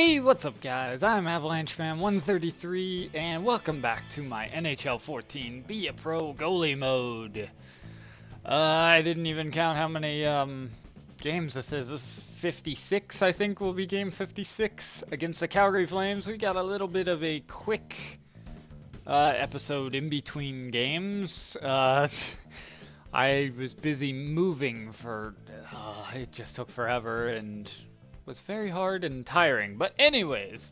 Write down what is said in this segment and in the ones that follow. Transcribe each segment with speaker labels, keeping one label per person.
Speaker 1: Hey, what's up guys? I'm Avalanche Fan 133 and welcome back to my NHL 14 Be a Pro Goalie mode. I didn't even count how many games this is. This is 56, I think will be game 56 against the Calgary Flames. We got a little bit of a quick episode in between games. I was busy moving for, it just took forever and was very hard and tiring. But anyways,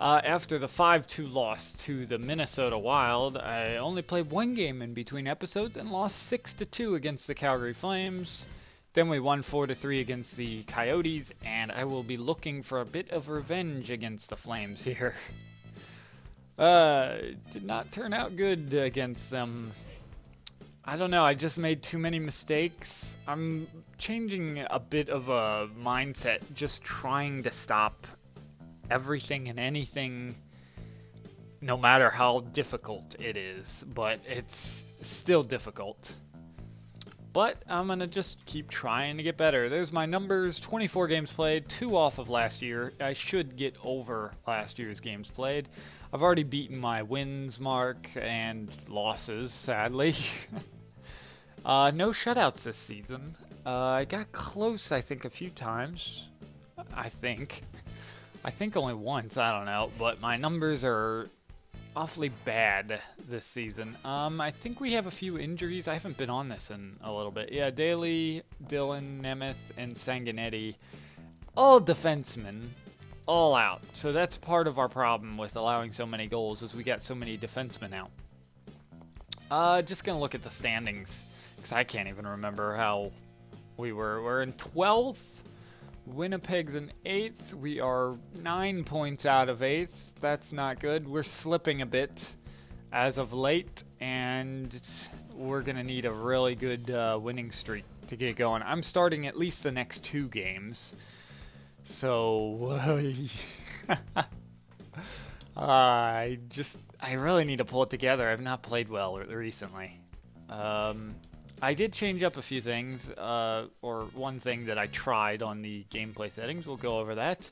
Speaker 1: after the 5-2 loss to the Minnesota Wild, I only played one game in between episodes and lost 6-2 against the Calgary Flames. Then we won 4-3 against the Coyotes, and I will be looking for a bit of revenge against the Flames here. Did not turn out good against them. I don't know, I just made too many mistakes. I'm changing a bit of a mindset, just trying to stop everything and anything, no matter how difficult it is. But it's still difficult. But I'm going to just keep trying to get better. There's my numbers, 24 games played, 2 off of last year. I should get over last year's games played. I've already beaten my wins mark and losses, sadly. No shutouts this season. I got close, I think, a few times. I think only once, I don't know. But my numbers are awfully bad this season. I think we have a few injuries. I haven't been on this in a little bit. Yeah, Daly, Dylan, Nemeth, and Sanguinetti, all defensemen, all out. So that's part of our problem with allowing so many goals, is we got so many defensemen out. Just gonna look at the standings, because I can't even remember how we were. We're in 12th. Winnipeg's in 8th. We are 9 points out of 8th. That's not good. We're slipping a bit as of late, and we're going to need a really good winning streak to get going. I'm starting at least the next 2 games. So, I really need to pull it together. I've not played well recently. I did change up a few things, or one thing that I tried on the gameplay settings. We'll go over that.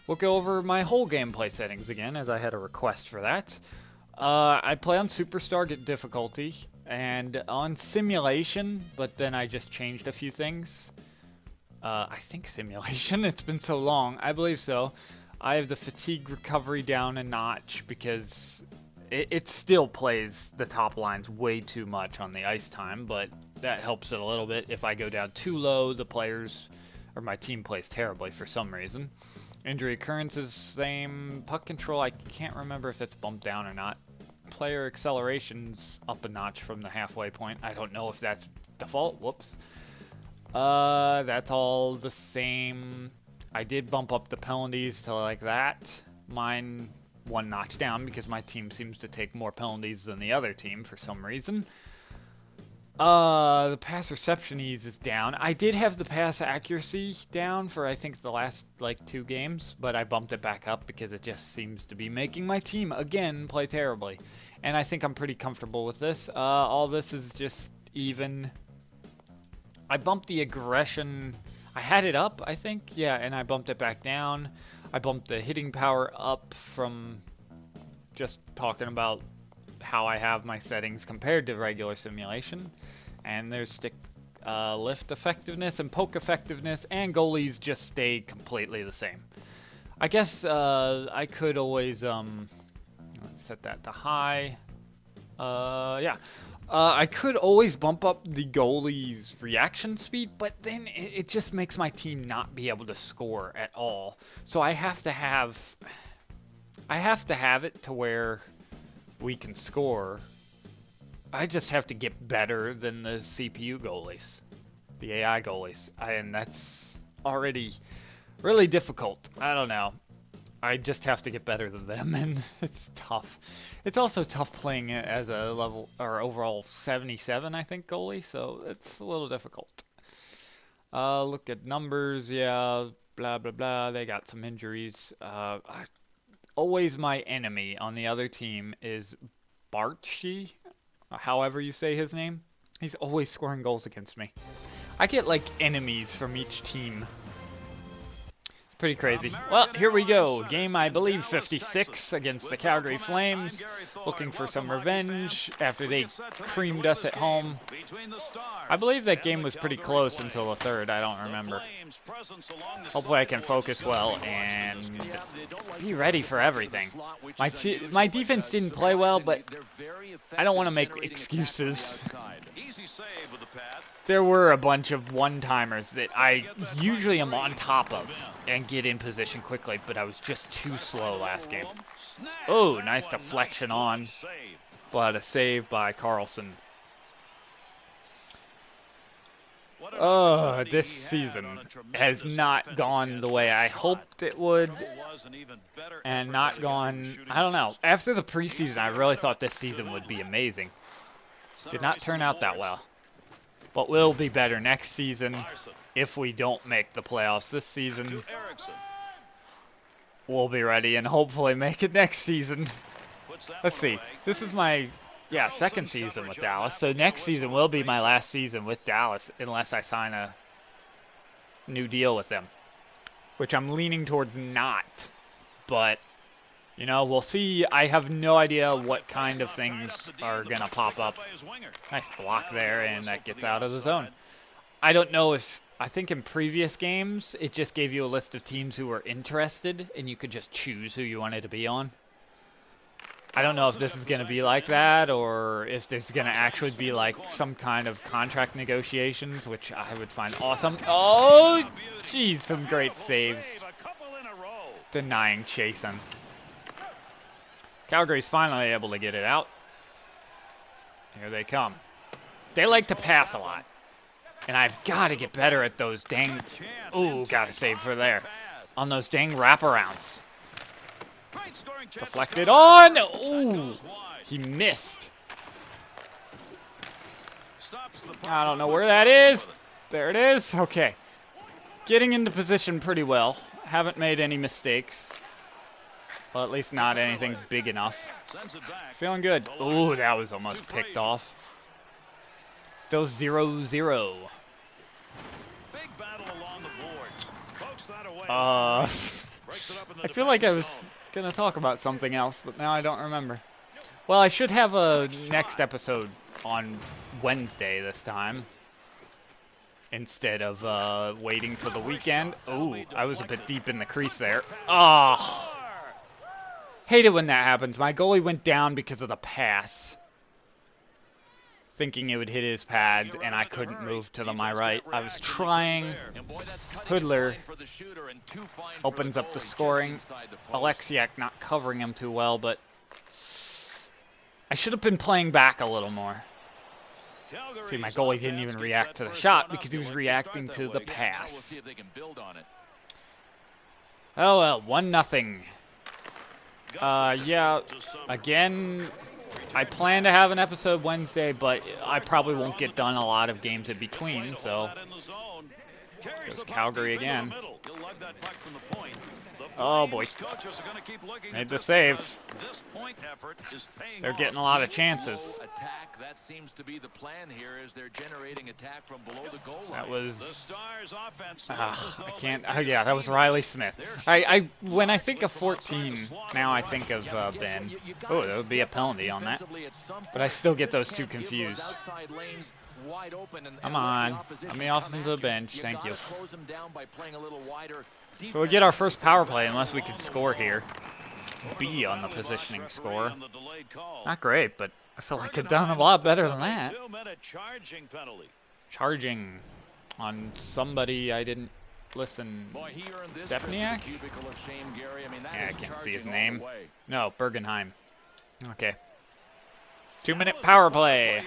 Speaker 1: We'll go over my whole gameplay settings again, as I had a request for that. I play on Superstar difficulty and on Simulation, but then I just changed a few things. I think Simulation, it's been so long. I believe so. I have the fatigue recovery down a notch because it still plays the top lines way too much on the ice time, but that helps it a little bit. If I go down too low, the players or my team plays terribly for some reason. Injury occurrences, same. Puck control, I can't remember if that's bumped down or not. Player acceleration's up a notch from the halfway point. I don't know if that's default. Whoops. That's all the same. I did bump up the penalties to like that. Mine one notch down because my team seems to take more penalties than the other team for some reason. The pass reception ease is down. I did have the pass accuracy down for I think the last like 2 games, but I bumped it back up because it just seems to be making my team again play terribly. And I think I'm pretty comfortable with this. All this is just even. I bumped the aggression. I had it up, I think. Yeah, and I bumped it back down. I bumped the hitting power up from just talking about how I have my settings compared to regular simulation. And there's stick lift effectiveness and poke effectiveness, and goalies just stay completely the same. I guess I could always let's set that to high. Yeah. I could always bump up the goalie's reaction speed, but then it just makes my team not be able to score at all. So I have to have it to where we can score. I just have to get better than the CPU goalies, the AI goalies, and that's already really difficult. I don't know. I just have to get better than them, and it's tough. It's also tough playing it as a level or overall 77, I think, goalie, so it's a little difficult. Look at numbers, yeah, blah, blah, blah. They got some injuries. Always my enemy on the other team is Barchi, however you say his name. He's always scoring goals against me. I get, like, enemies from each team. Pretty crazy. Well, here we go. Game, I believe, 56 against the Calgary Flames. Looking for some revenge after they creamed us at home. I believe that game was pretty close until the third. I don't remember. Hopefully I can focus well and be ready for everything. My defense didn't play well, but I don't want to make excuses. There were a bunch of one-timers that I usually am on top of and get in position quickly, but I was just too slow last game. Oh, nice deflection on, but a save by Carlson. Oh, this season has not gone the way I hoped it would, and not gone, I don't know. After the preseason, I really thought this season would be amazing. Did not turn out that well. But we'll be better next season if we don't make the playoffs this season. We'll be ready and hopefully make it next season. Let's see. This is my, second season with Dallas. So next season will be my last season with Dallas unless I sign a new deal with them, which I'm leaning towards not. But, you know, we'll see. I have no idea what kind of things are going to pop up. Nice block there, and that gets out of the zone. I don't know if, I think in previous games, it just gave you a list of teams who were interested, and you could just choose who you wanted to be on. I don't know if this is going to be like that, or if there's going to actually be like some kind of contract negotiations, which I would find awesome. Oh, geez, some great saves. Denying Chasen. Calgary's finally able to get it out. Here they come. They like to pass a lot. And I've got to get better at those dang... Ooh, got to save for there. On those dang wraparounds. Deflected on! Ooh, he missed. I don't know where that is. There it is. Okay. Getting into position pretty well. Haven't made any mistakes. Well, at least not anything big enough. Feeling good. Ooh, that was almost picked off. Still 0-0. I feel like I was going to talk about something else, but now I don't remember. Well, I should have a next episode on Wednesday this time, instead of waiting till the weekend. Ooh, I was a bit deep in the crease there. Oh. Hate it when that happens. My goalie went down because of the pass, thinking it would hit his pads, and I couldn't move to my right. I was trying. Hoodler opens up the scoring. Alexiak not covering him too well, but I should have been playing back a little more. See, my goalie didn't even react to the shot because he was reacting to the pass. Oh well, 1-0. Yeah, again, I plan to have an episode Wednesday, but I probably won't get done a lot of games in between, so goes Calgary again. Oh boy, made the save. They're getting a lot of chances.
Speaker 2: That seems to be the plan here as they're generating attack from below the goal line.
Speaker 1: That was I can't. Oh yeah, that was Riley Smith. When I think of 14, now I think of Ben. Oh, there would be a penalty on that. But I still get those two confused. Come on, let me off into the bench. Thank you. So we get our first power play unless we can score here. B on the positioning score. Not great, but I feel like I've done a lot better than that. Charging on somebody I didn't listen. Stepniak? Yeah, I can't see his name. No, Bergenheim. Okay. 2-minute power play.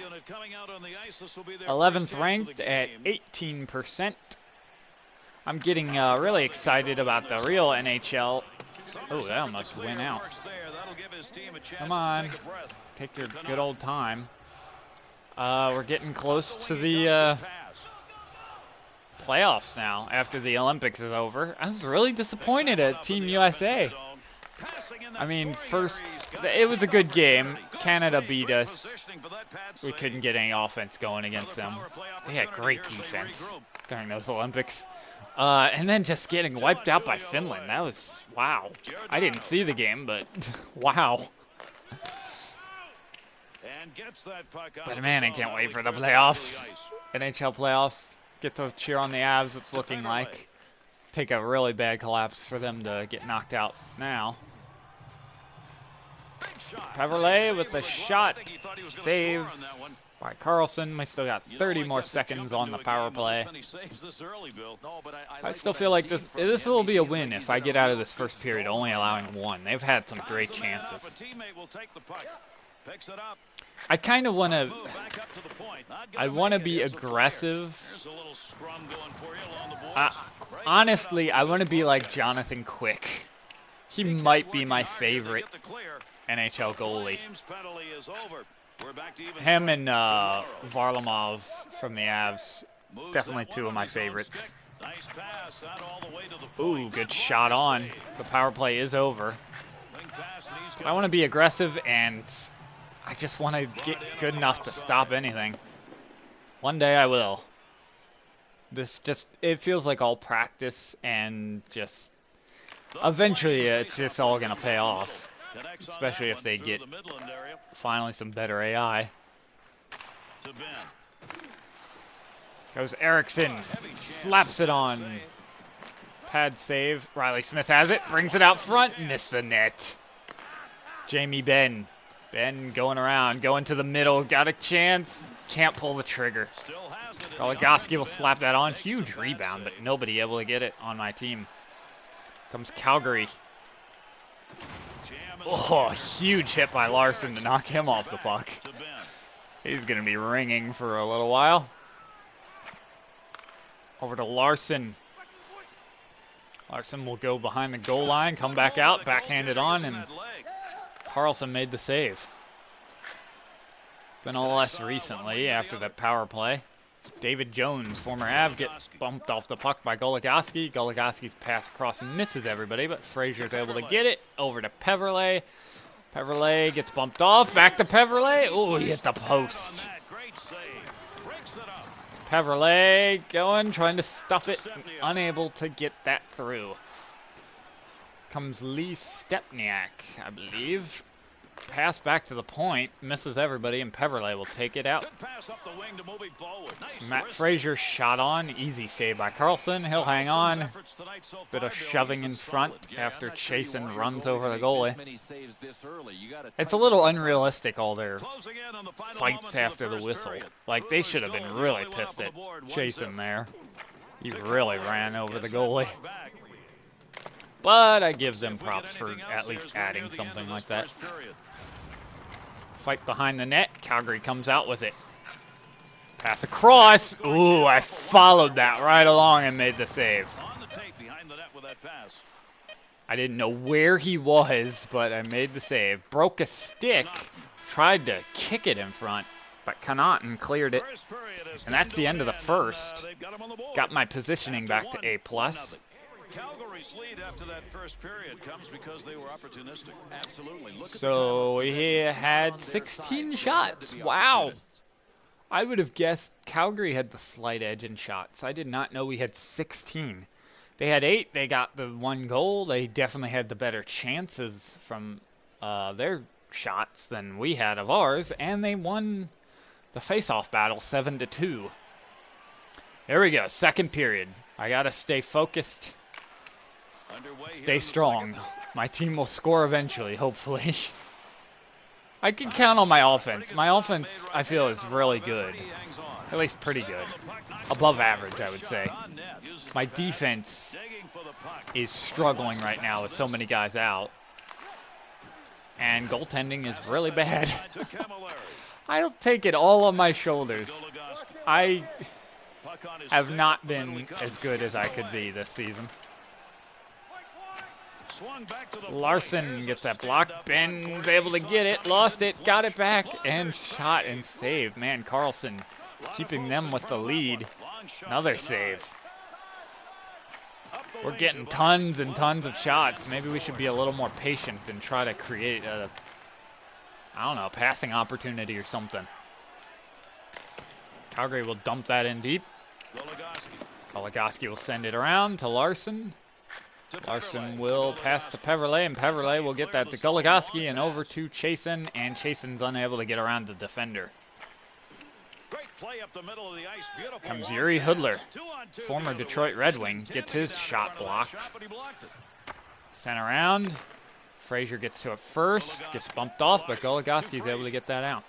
Speaker 1: 11th ranked at 18%. I'm getting really excited about the real NHL. Oh, that almost went out. Come on. Take your good old time. We're getting close to the playoffs now after the Olympics is over. I was really disappointed at Team USA. I mean, first, it was a good game. Canada beat us. We couldn't get any offense going against them. They had great defense. during those Olympics. And then just getting wiped out by Finland. That was, wow. I didn't see the game, but wow. But man, I can't wait for the playoffs. NHL playoffs. Get to cheer on the Avs, it's looking like. Take a really bad collapse for them to get knocked out now. Peverley with a shot. Save by Carlson. We still got 30 more seconds on the power play. I still feel like this will be a win if I get out of this first period only allowing one. They've had some great chances. I kind of want to. I want to be aggressive. Honestly, I want to be like Jonathan Quick. He might be my favorite NHL goalie. Him and Varlamov from the Avs, definitely two of my favorites. Ooh, good shot on. The power play is over. I want to be aggressive, and I just want to get good enough to stop anything. One day I will. It feels like all practice, and just eventually it's just all going to pay off. Especially if they get finally some better AI. Goes Eriksson, slaps it on. Pad save. Riley Smith has it, brings it out front, missed the net. It's Jamie Benn. Benn going around, going to the middle, got a chance, can't pull the trigger. Goligoski will slap that on. Huge rebound, but nobody able to get it on my team. Comes Calgary. Oh, huge hit by Larson to knock him off the puck. He's going to be ringing for a little while. Over to Larson. Larson will go behind the goal line, come back out, backhanded on, and Carlson made the save. Been a little less recently after that power play. David Jones, former Av, get bumped off the puck by Goligoski. Goligoski's pass across misses everybody, but Frazier's able to get it. Over to Peverley. Peverley gets bumped off. Back to Peverley. Oh, he hit the post. Peverley going, trying to stuff it. Unable to get that through. Comes Lee Stepniak, I believe. Pass back to the point, misses everybody, and Peverley will take it out. Matt Frazier shot on, easy save by Carlson. He'll hang on. Bit of shoving in front after Chasen runs over the goalie. It's a little unrealistic, all their fights after the whistle. Like, they should have been really pissed at Chasen there. He really ran over the goalie. But I give them props for at least adding something like that. Fight behind the net. Calgary comes out with it. Pass across. Ooh, I followed that right along and made the save. I didn't know where he was, but I made the save. Broke a stick. Tried to kick it in front, but Connaughton cleared it. And that's the end of the first. Got my positioning back to A+.
Speaker 2: Calgary's lead after that first period comes because they were opportunistic. Absolutely.
Speaker 1: So he had 16 shots. Wow. I would have guessed Calgary had the slight edge in shots. I did not know we had 16. They had 8. They got the 1 goal. They definitely had the better chances from their shots than we had of ours. And they won the face-off battle 7-2. There we go. Second period. I got to stay focused. Stay strong. My team will score eventually, hopefully. I can count on my offense. My offense, I feel, is really good. At least pretty good. Above average, I would say. My defense is struggling right now with so many guys out. And goaltending is really bad. I'll take it all on my shoulders. I have not been as good as I could be this season. Larson gets that block. Benn's able to get it. Lost it. Got it back. And shot and save. Man, Carlson keeping them with the lead. Another save. We're getting tons and tons of shots. Maybe we should be a little more patient and try to create a, I don't know, passing opportunity or something. Calgary will dump that in deep. Goligoski will send it around to Larson. Larson will pass to Peverley, and Peverley will get that to Goligoski and over to Chasen, and Chasen's unable to get around the defender. Comes Yuri Hudler, former Detroit Red Wing, gets his shot blocked. Sent around. Frazier gets to it first, gets bumped off, but Goligoski's able to get that out.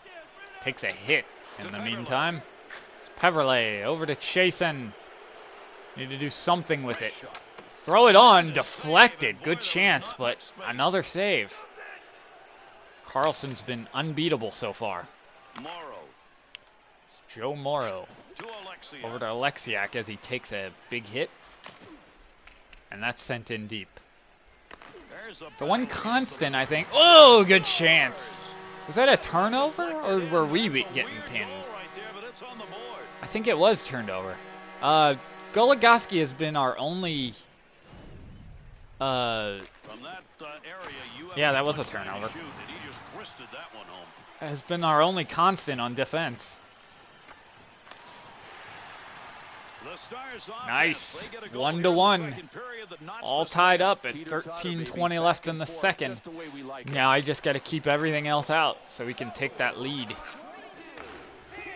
Speaker 1: Takes a hit in the meantime. Peverley over to Chasen. Need to do something with it. Throw it on, deflected. Good chance, but another save. Carlson's been unbeatable so far. It's Joe Morrow over to Alexiak as he takes a big hit. And that's sent in deep. The one constant, I think. Oh, good chance. Was that a turnover, or were we getting pinned? I think it was turned over. Goligoski has been our only... yeah, that was a turnover. Has been our only constant on defense. Nice. 1-1. All tied up at 13:20 left in the second. Now I just got to keep everything else out so we can take that lead.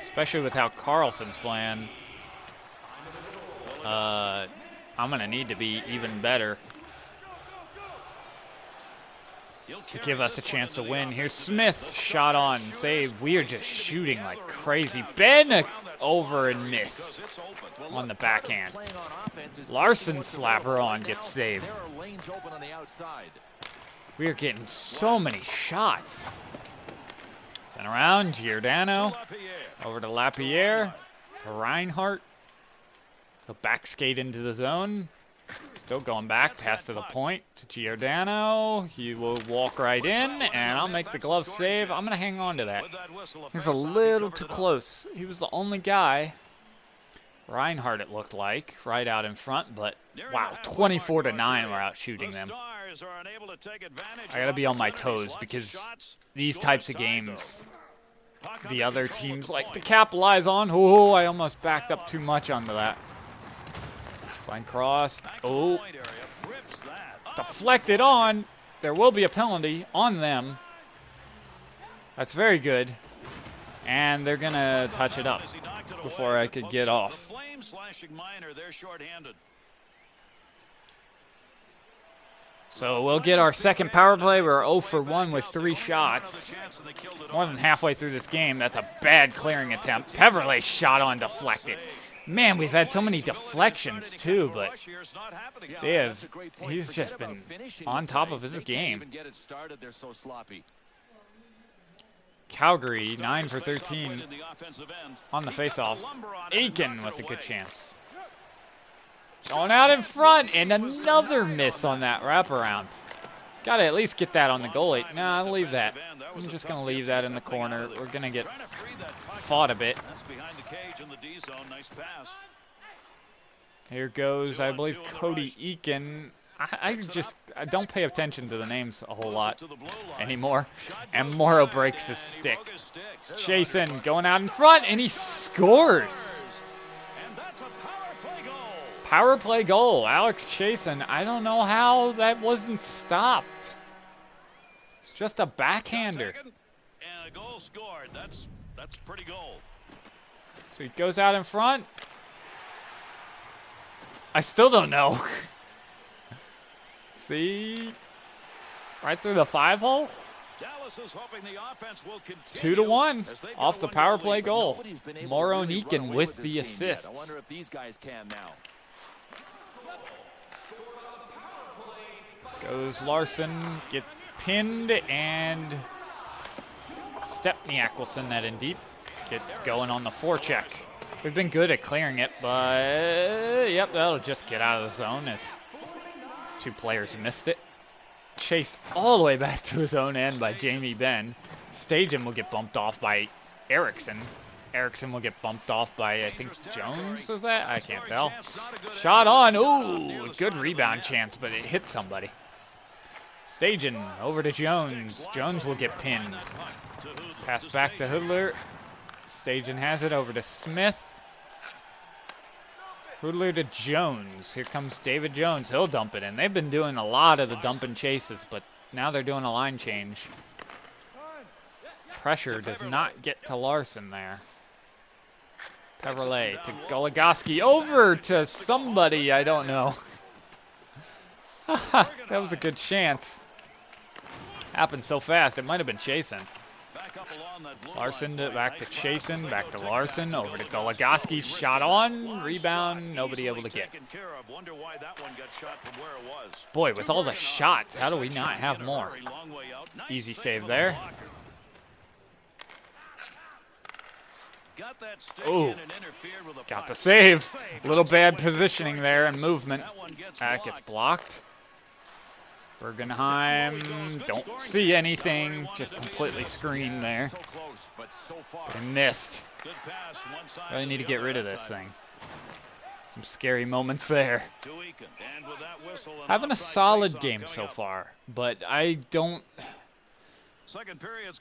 Speaker 1: Especially with how Carlson's playing. I'm going to need to be even better to give us a chance to win. Here's Smith, shot on, save. We are just shooting like crazy. Ben over and missed on the backhand. Larson slapper on, gets saved. We are getting so many shots. Sent around, Giordano over to Lapierre, to Reinhardt. He'll back skate into the zone. Still going back, pass to the point to Giordano. He will walk right in, and I'll make the glove save. I'm going to hang on to that. He's a little too close. He was the only guy. Reinhardt, it looked like, right out in front, but wow, 24-9, we're out shooting them. I got to be on my toes because these types of games, the other teams like to capitalize on. Oh, I almost backed up too much onto that. Line cross. Oh. Deflected on. There will be a penalty on them. That's very good. And they're going to touch it up before I could get off. So we'll get our second power play. We're 0 for 1 with 3 shots. More than halfway through this game. That's a bad clearing attempt. Peverley shot on, deflected. Man, we've had so many deflections too, but he's just been on top of his game. Calgary, 9 for 13 on the faceoffs. Aiken with a good chance. Going out in front, and another miss on that wraparound. Got to at least get that on the goalie. Nah, I'll leave that. I'm just going to leave that in the corner. We're going to get fought a bit. Here goes, I believe, Cody Eakin. I don't pay attention to the names a whole lot anymore. And Morrow breaks his stick. Chasen going out in front, and he scores. Power play goal, Alex Chasen. I don't know how that wasn't stopped. It's just a backhander.
Speaker 2: And a goal scored. That's pretty goal.
Speaker 1: So he goes out in front. I still don't know. See? Right through the 5-hole. 2-1 off the power play goal. Morrow and Eakin with the assists. Goes Larson, get pinned, and Stepniak will send that in deep. Get going on the forecheck. We've been good at clearing it, but yep, that'll just get out of the zone as 2 players missed it. Chased all the way back to his own end by Jamie Benn. Stajan will get bumped off by Erickson. Erickson will get bumped off by, I think, Jones, is that? I can't tell. Shot on. Ooh, good rebound chance, but it hit somebody. Stajan over to Jones. Jones will get pinned. Pass back to Hudler. Stajan has it over to Smith. Krudler to Jones. Here comes David Jones. He'll dump it in. They've been doing a lot of the dump and chases, but now they're doing a line change. Pressure does not get to Larson there. Peverley to Goligoski. Over to somebody, I don't know. That was a good chance. Happened so fast, it might have been Chasen. Larson back to Chasen, back to Larson, over to Goligoski. Shot on, rebound, nobody able to get. Boy, with all the shots, how do we not have more? Easy save there. Oh, got the save. A little bad positioning there and movement. That gets blocked. Bergenheim, don't see anything. Just completely screened there. They missed. Really need to get rid of this thing. Some scary moments there. Having a solid game so far, but I don't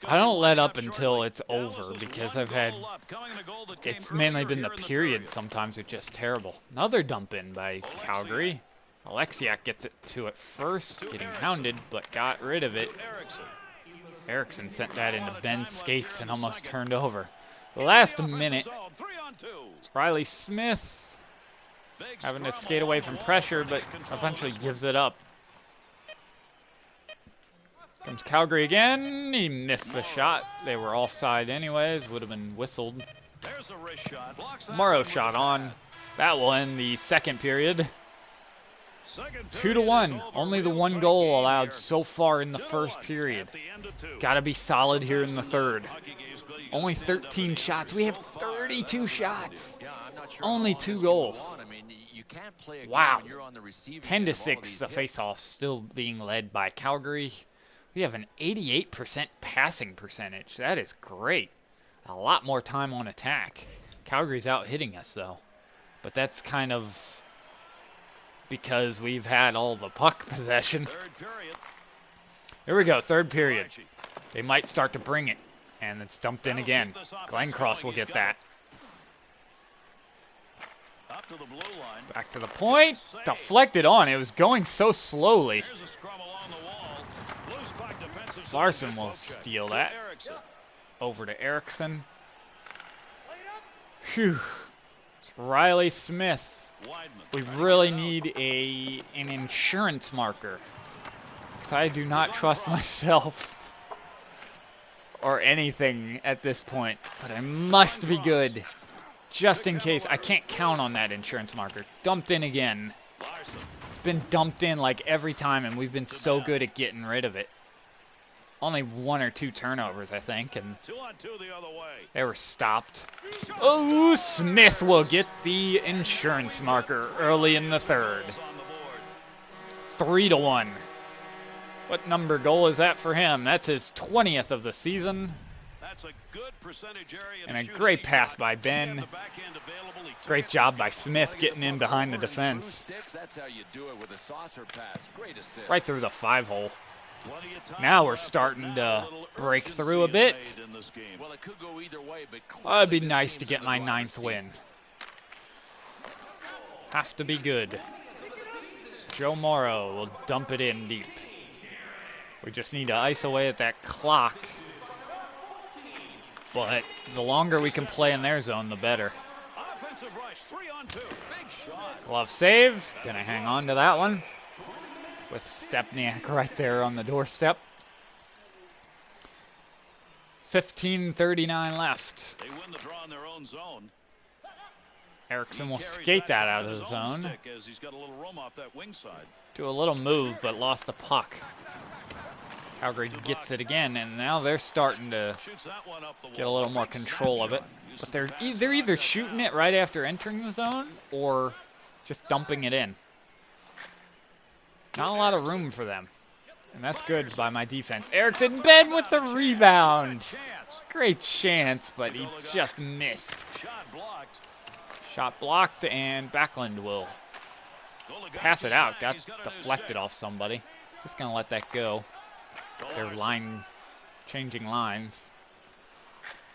Speaker 1: let up until it's over because it's mainly been the period sometimes it's just terrible. Another dump in by Calgary. Alexiak gets it to it first, getting hounded, but got rid of it. Erickson sent that into Ben's skates and almost turned over. The last minute, Riley Smith having to skate away from pressure, but eventually gives it up. Comes Calgary again. He missed the shot. They were offside anyways. Would have been whistled. Morrow shot on. That will end the second period. 2-1. Only the one goal allowed so far in the first period. Got to be solid here in the third. Only 13 shots. We have 32 shots. Only 2 goals. Wow. 10-6. The face-off still being led by Calgary. We have an 88% passing percentage. That is great. A lot more time on attack. Calgary's out hitting us, though. But that's kind of because we've had all the puck possession. Here we go, third period. They might start to bring it, and it's dumped in again. Glencross will get that. Back to the point. Deflected on. It was going so slowly. Larson will steal that. Over to Erickson. Phew. It's Riley Smith. We really need an insurance marker, because I do not trust myself or anything at this point, but I must be good just in case. I can't count on that insurance marker. Dumped in again. It's been dumped in like every time, and we've been so good at getting rid of it. Only 1 or 2 turnovers, I think, and they were stopped. Oh, Smith will get the insurance marker early in the third. 3-1. What number goal is that for him? That's his 20th of the season. And a great pass by Ben. Great job by Smith getting in behind the defense. Right through the 5-hole. Now we're starting to break through a bit. Well, it'd be nice to get my 9th win. Have to be good. Joe Morrow will dump it in deep. We just need to ice away at that clock. But the longer we can play in their zone, the better. Glove save. Gonna hang on to that one. With Stepniak right there on the doorstep. 15:39 left.
Speaker 2: They win the draw in their own zone.
Speaker 1: Erickson will skate that out of the zone. Do a little move, but lost the puck. Calgary gets it again, and now they're starting to get a little more control of it. But they're either shooting it right after entering the zone or just dumping it in. Not a lot of room for them. And that's good by my defense. Erickson, Ben with the rebound. Great chance, but he just missed. Shot blocked, and Backlund will pass it out. Got deflected off somebody. Just going to let that go. They're changing lines.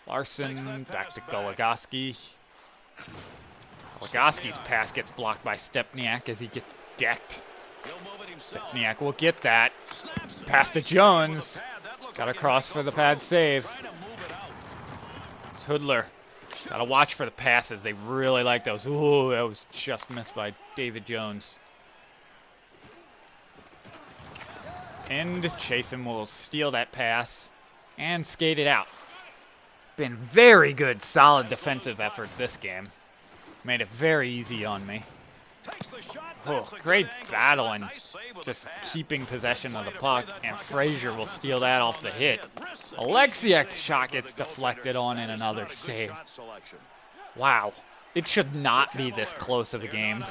Speaker 1: Larson back to Goligoski. Gogaski's pass gets blocked by Stepniak as he gets decked. Stepniak will get that. Pass to Jones. Got a cross for the pad save. It's Hoodler. Gotta watch for the passes. They really like those. Ooh, that was just missed by David Jones. And Chasen will steal that pass and skate it out. Been very good, solid defensive effort this game. Made it very easy on me. Oh, great battle and just keeping possession of the puck. And Frazier will steal that off the hit. Alexiak's shot gets deflected on and another save. Wow. It should not be this close of a game.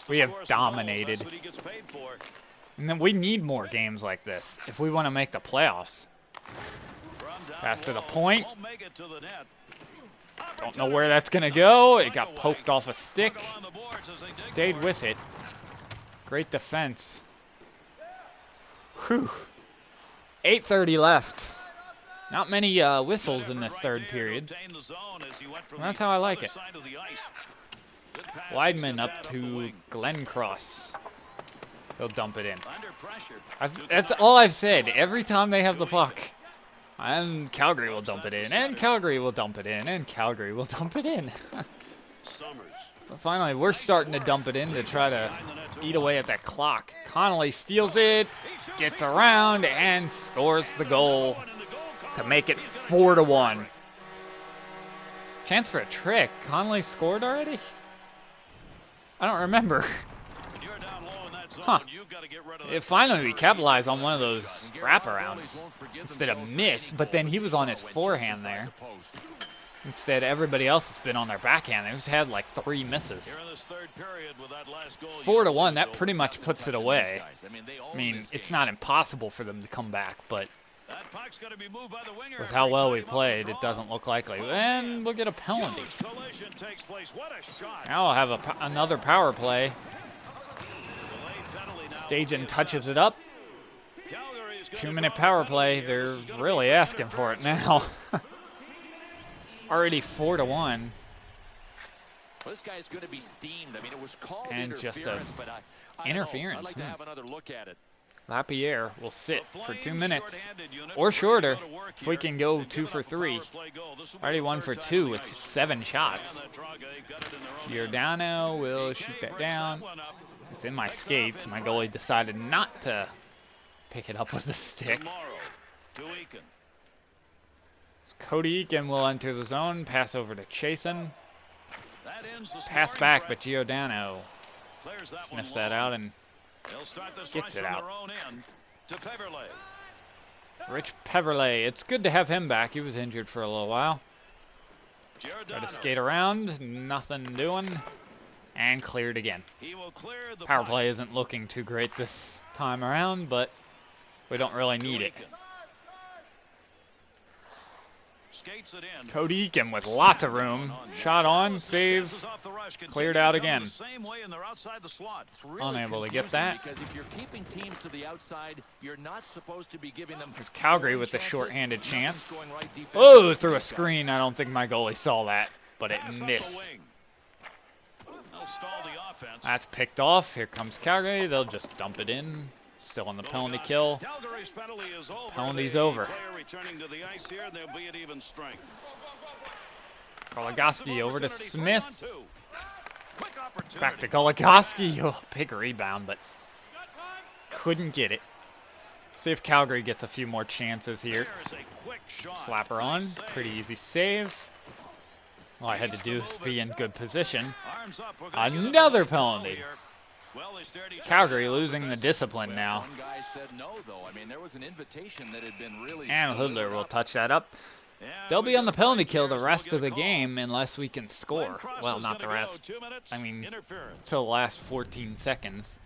Speaker 1: We have dominated. And then we need more games like this if we want to make the playoffs. Pass to the point. Don't know where that's going to go. It got poked off a stick. Stayed with it. Great defense. Whew. 8:30 left. Not many whistles in this third period. And that's how I like it. Weidman up to Glenncross. He'll dump it in. That's all I've said. Every time they have the puck. And Calgary will dump it in. And Calgary will dump it in. And Calgary will dump it in. But finally, we're starting to dump it in to try to eat away at that clock. Connolly steals it. Gets around and scores the goal to make it 4-1. Chance for a trick. Connolly scored already? I don't remember. Huh. Finally, we capitalized on one of those wraparounds instead of miss, but then he was on his forehand there. Instead, everybody else has been on their backhand. They've had like 3 misses. 4-1, that pretty much puts it away. I mean, it's not impossible for them to come back, but with how well we played, it doesn't look likely. And we'll get a penalty. Now we'll have another power play. Stajan touches it up. 2-minute power play. They're really asking for it now. Already 4-1.
Speaker 3: This guy's going to be steamed. I mean, it was called
Speaker 1: and just a
Speaker 3: I
Speaker 1: interference.
Speaker 3: I'd like to have another look at it.
Speaker 1: Lapierre will sit for 2 minutes or shorter if we can go 2 for 3. Already 1 for 2 with 7 shots. Giordano will shoot that down. It's in my skates. My goalie decided not to pick it up with the stick. Cody Eakin will enter the zone. Pass over to Chasen. Pass back, but Giordano sniffs that out and gets it out. Rich Peverley. It's good to have him back. He was injured for a little while. Try to skate around. Nothing doing. And cleared again. Power play isn't looking too great this time around, but we don't really need it. Cody Eakin with lots of room. Shot on, save, cleared out again. Unable to get that. There's Calgary with a short-handed chance. Oh, through a screen. I don't think my goalie saw that, but it missed. That's picked off. Here comes Calgary. They'll just dump it in. Still on the penalty kill. Penalty's over. Goligoski over to Smith. Back to Goligoski. Oh, big rebound, but couldn't get it. See if Calgary gets a few more chances here. Slapper on. Pretty easy save. All I had to do was be in good position. Another penalty. Calgary losing the discipline now. And Hoodler will touch that up. They'll be on the penalty kill the rest of the game unless we can score. Well, not the rest. I mean, till the last 14 seconds.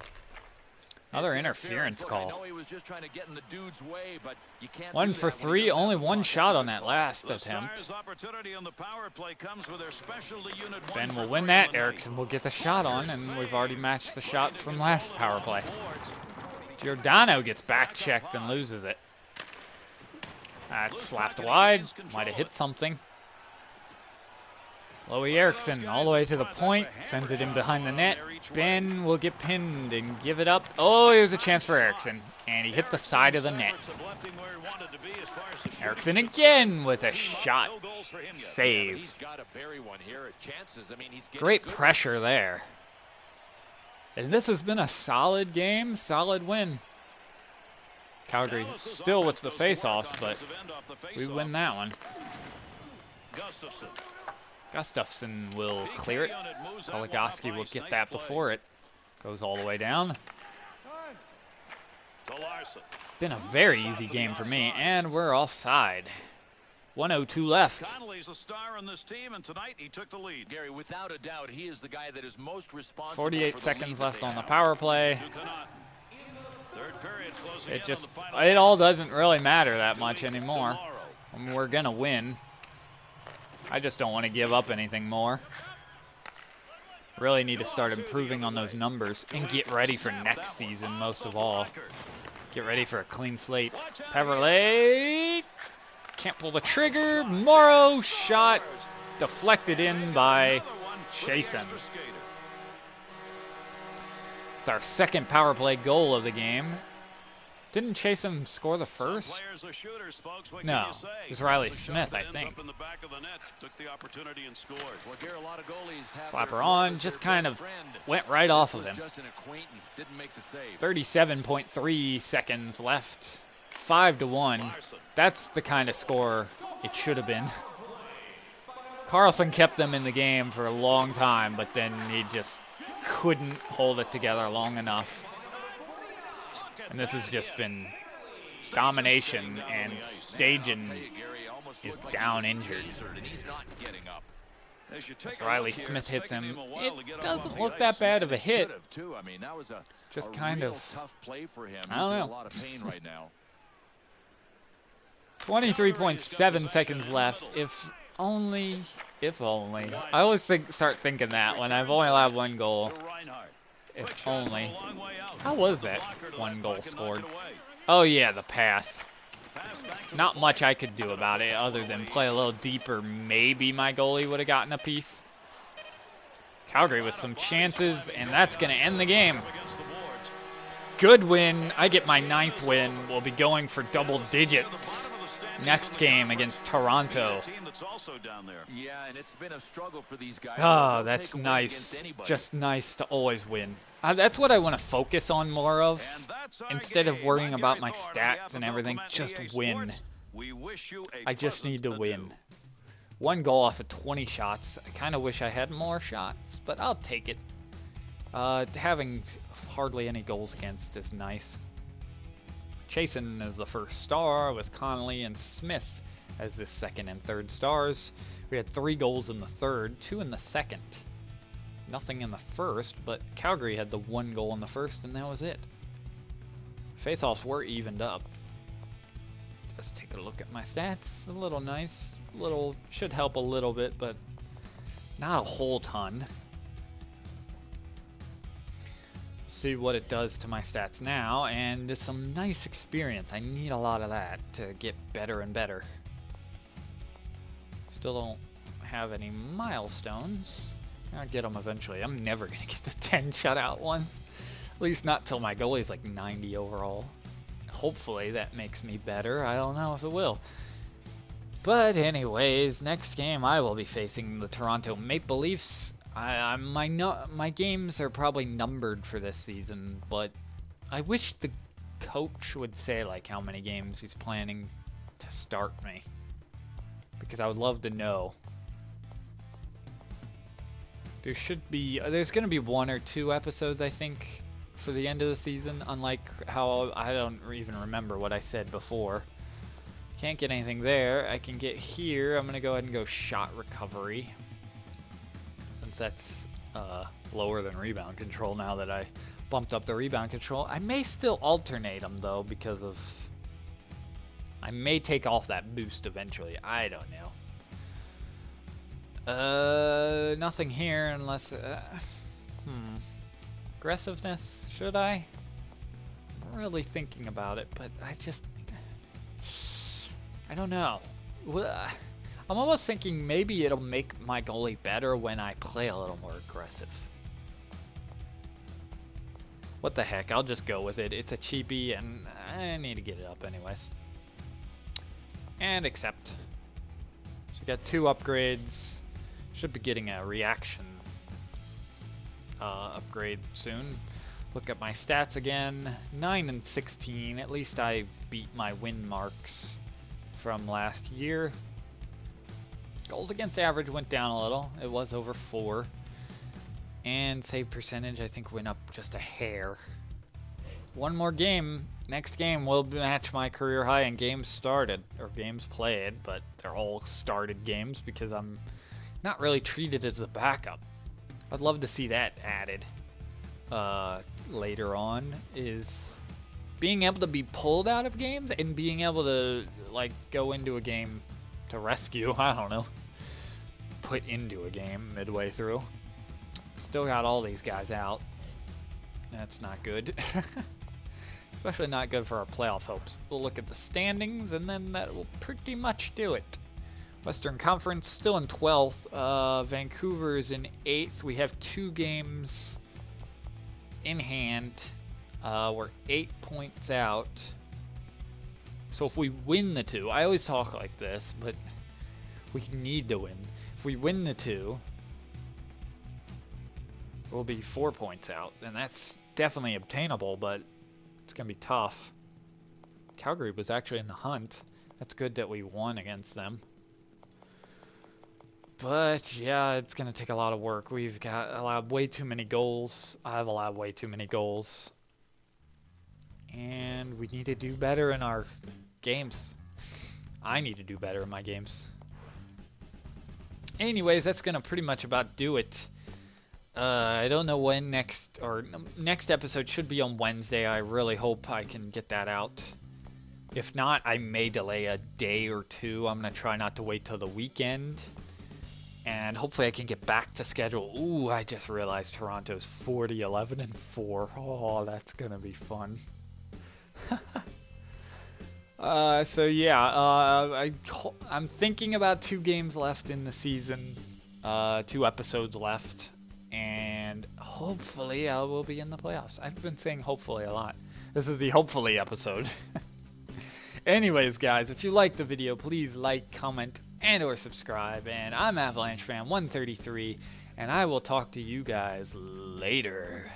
Speaker 1: Another interference call. 1 for 3, only 1 shot on that last attempt. Ben will win that. Erickson will get the shot on, and we've already matched the shots from last power play. Giordano gets back checked and loses it. That's slapped wide. Might have hit something. Loey Eriksson all the way to the point, sends it in behind the net. Ben will get pinned and give it up. Oh, here's a chance for Eriksson, and he hit the side of the net. Eriksson again with a shot. Save. Great pressure there. And this has been a solid game, solid win. Calgary still with the face-offs, but we win that one. Gustafsson will clear it. Kolikoski will get that before it goes all the way down. Been a very easy game for me, and we're offside. 1:02 left.
Speaker 2: Connolly's the star on this team, and tonight he took the lead.
Speaker 3: Gary, without a doubt, he is the guy that is most responsible.
Speaker 1: 48 seconds left on the power play.
Speaker 2: Third period closing
Speaker 1: It all doesn't really matter that much anymore. I mean, we're gonna win. I just don't want to give up anything more. Really need to start improving on those numbers and get ready for next season most of all. Get ready for a clean slate. Peverley can't pull the trigger. Morrow shot deflected in by Chasen. It's our second power play goal of the game. Didn't Chasen score the first? No, it was Riley Smith, I think. Slapper on, just kind of went right off of him. 37.3 seconds left. 5-1. That's the kind of score it should have been. Carlson kept them in the game for a long time, but then he just couldn't hold it together long enough. And this has just been domination, and Stajan is down injured. As Riley Smith hits him, it doesn't look that bad of a hit. Just kind of, I don't know. 23.7 seconds left. If only. I always start thinking that when I've only allowed one goal. If only. How was that one goal scored? Oh yeah, the pass. Not much I could do about it other than play a little deeper. Maybe my goalie would have gotten a piece. Calgary with some chances, and that's going to end the game. Good win. I get my 9th win. We'll be going for double digits next game against Toronto.
Speaker 3: Yeah, and it's been a struggle for these guys.
Speaker 1: Oh, that's nice. Just nice to always win. That's what I want to focus on more of. Instead of worrying about my stats and everything, just win. I just need to win. 1 goal off of 20 shots. I kind of wish I had more shots, but I'll take it. Having hardly any goals against is nice. Chasen is the first star, with Connolly and Smith as the second and third stars. We had 3 goals in the third, 2 in the second. Nothing in the first, but Calgary had the 1 goal in the first, and that was it. Faceoffs were evened up. Let's take a look at my stats. A little nice. Should help a little bit, but not a whole ton. See what it does to my stats now, and it's some nice experience. I need a lot of that to get better and better. Still don't have any milestones. I'll get them eventually. I'm never going to get the 10 shutout ones. At least not till my goalie's like 90 overall. Hopefully that makes me better. I don't know if it will. But anyways, next game I will be facing the Toronto Maple Leafs. My games are probably numbered for this season, but I wish the coach would say like how many games he's planning to start me, because I would love to know. There's going to be 1 or 2 episodes, I think, for the end of the season, unlike how I don't even remember what I said before. Can't get anything there. I can get here. I'm going to go ahead and go shot recovery, since that's lower than rebound control now that I bumped up the rebound control. I may still alternate them, though, because of... I may take off that boost eventually. I don't know. Nothing here unless... Aggressiveness? Should I? I'm really thinking about it, but I don't know. I'm almost thinking maybe it'll make my goalie better when I play a little more aggressive. What the heck, I'll just go with it. It's a cheapie, and I need to get it up anyways. And accept. So we got 2 upgrades. Should be getting a reaction upgrade soon. Look at my stats again. 9 and 16. At least I've beat my win marks from last year. Goals against average went down a little. It was over 4. And save percentage, I think, went up just a hair. One more game. Next game will match my career high in games started, or games played, but they're all started games because I'm not really treated as a backup. I'd love to see that added later on, is being able to be pulled out of games and being able to, like, go into a game to rescue, I don't know, put into a game midway through. Still got all these guys out. That's not good. Especially not good for our playoff hopes. We'll look at the standings, and then that will pretty much do it. Western Conference still in 12th. Vancouver is in 8th. We have 2 games in hand. We're 8 points out. So if we win the 2, I always talk like this, but we need to win. If we win the 2, we'll be 4 points out, and that's definitely obtainable, but it's going to be tough. Calgary was actually in the hunt. That's good that we won against them. But, yeah, it's going to take a lot of work. We've allowed way too many goals. I've allowed way too many goals. And we need to do better in our games. I need to do better in my games. Anyways, that's going to pretty much about do it. I don't know when next episode should be on Wednesday. I really hope I can get that out. If not, I may delay a day or 2. I'm going to try not to wait till the weekend. And hopefully I can get back to schedule. Ooh, I just realized Toronto's 40-11-4. Oh, that's going to be fun. So yeah, I'm thinking about 2 games left in the season. 2 episodes left. And hopefully I will be in the playoffs. I've been saying hopefully a lot. This is the hopefully episode. Anyways, guys, if you like the video, please like, comment, and or subscribe. And I'm Avalanche Fan 133, and I will talk to you guys later.